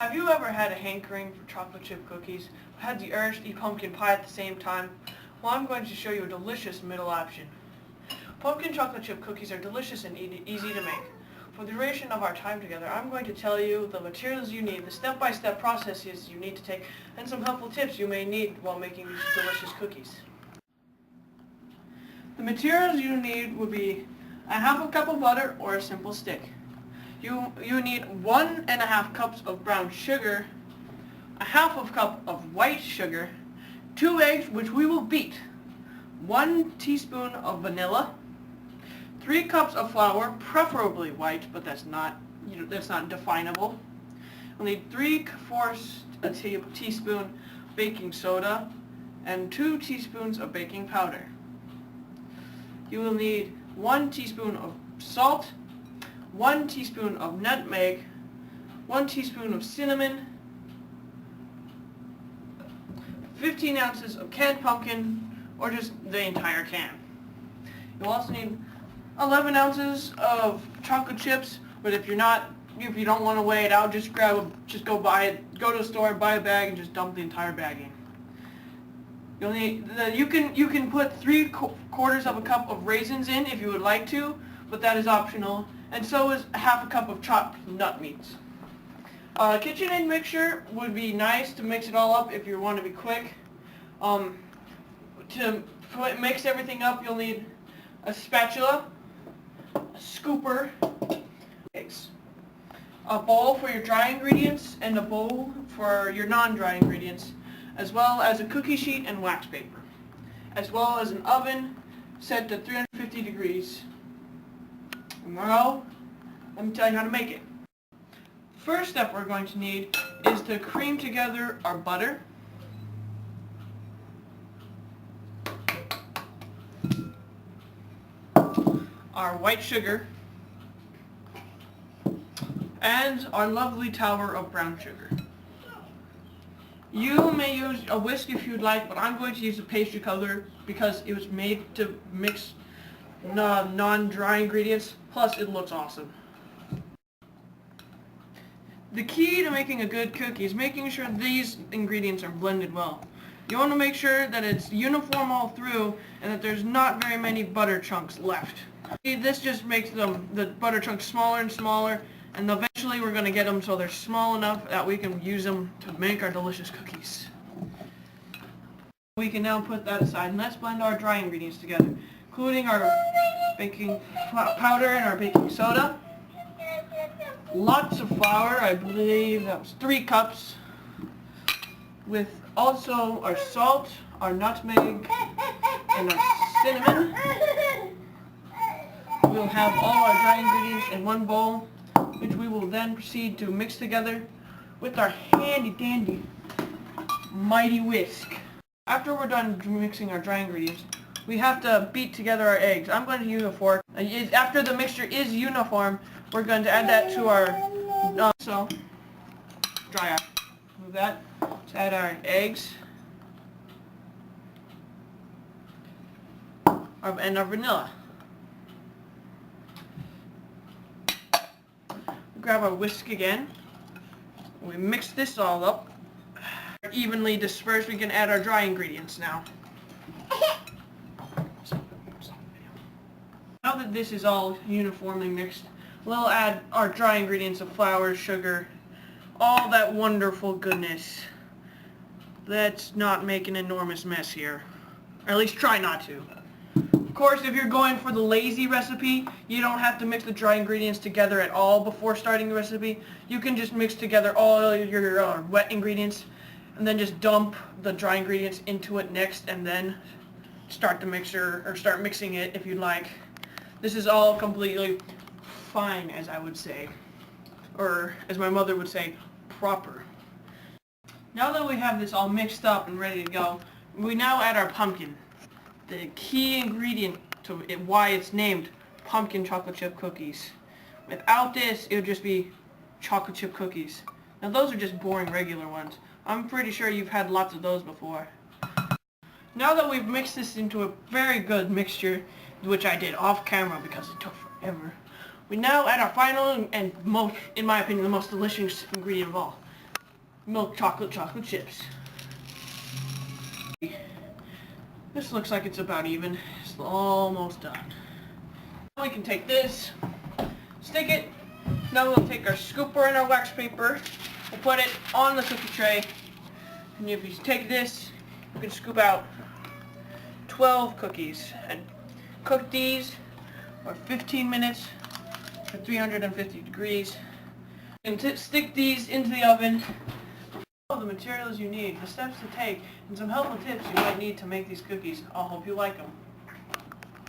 Have you ever had a hankering for chocolate chip cookies, but had the urge to eat pumpkin pie at the same time? Well, I'm going to show you a delicious middle option. Pumpkin chocolate chip cookies are delicious and easy to make. For the duration of our time together, I'm going to tell you the materials you need, the step-by-step processes you need to take, and some helpful tips you may need while making these delicious cookies. The materials you need would be a half a cup of butter or a simple stick. You need 1.5 cups of brown sugar, a half of cup of white sugar, 2 eggs which we will beat, 1 teaspoon of vanilla, 3 cups of flour, preferably white, but that's not definable. We'll need 3/4 teaspoon baking soda and 2 teaspoons of baking powder. You will need 1 teaspoon of salt, 1 teaspoon of nutmeg, 1 teaspoon of cinnamon, 15 ounces of canned pumpkin, or just the entire can. You'll also need 11 ounces of chocolate chips, but if you don't want to weigh it out, just go to the store, buy a bag, and just dump the entire bag in. You'll need you can put 3/4 of a cup of raisins in if you would like to, but that is optional. And so is half a cup of chopped nut meats. KitchenAid mixture would be nice to mix it all up if you want to be quick. To mix everything up, you'll need a spatula, a scooper, eggs, a bowl for your dry ingredients, and a bowl for your non-dry ingredients, as well as a cookie sheet and wax paper, as well as an oven set to 350 degrees. Now, let me tell you how to make it. First step we're going to need is to cream together our butter, our white sugar, and our lovely tower of brown sugar. You may use a whisk if you'd like, but I'm going to use a pastry color because it was made to mix non-dry ingredients, plus it looks awesome. The key to making a good cookie is making sure these ingredients are blended well. You want to make sure that it's uniform all through and that there's not very many butter chunks left. This just makes the butter chunks smaller and smaller, and eventually we're going to get them so they're small enough that we can use them to make our delicious cookies. We can now put that aside and let's blend our dry ingredients together, including our baking powder and our baking soda. Lots of flour, I believe that was 3 cups, with also our salt, our nutmeg, and our cinnamon. We'll have all our dry ingredients in one bowl, which we will then proceed to mix together with our handy dandy mighty whisk. After we're done mixing our dry ingredients, we have to beat together our eggs. I'm going to use a fork. After the mixture is uniform, we're going to add that to our dry out. Move that. Let's add our eggs and our vanilla. Grab our whisk again. We mix this all up. Evenly dispersed, we can add our dry ingredients now. Now that this is all uniformly mixed, we'll add our dry ingredients of flour, sugar, all that wonderful goodness. Let's not make an enormous mess here. Or at least try not to. Of course, if you're going for the lazy recipe, you don't have to mix the dry ingredients together at all before starting the recipe. You can just mix together all your wet ingredients and then just dump the dry ingredients into it next and then start the mixture, or start mixing it if you'd like. This is all completely fine, as I would say, or as my mother would say, proper. Now that we have this all mixed up and ready to go, we now add our pumpkin, the key ingredient to why it's named pumpkin chocolate chip cookies. Without this, it would just be chocolate chip cookies. Now those are just boring regular ones. I'm pretty sure you've had lots of those before. Now that we've mixed this into a very good mixture, which I did off camera because it took forever, we now add our final and most, in my opinion, the most delicious ingredient of all, milk chocolate chips. This looks like it's about even. It's almost done. We can take this, stick it. Now we'll take our scooper and our wax paper. We'll put it on the cookie tray. And if you take this, you can scoop out 12 cookies and cook these for 15 minutes for 350 degrees. And stick these into the oven. All the materials you need, the steps to take, and some helpful tips you might need to make these cookies. I'll hope you like them.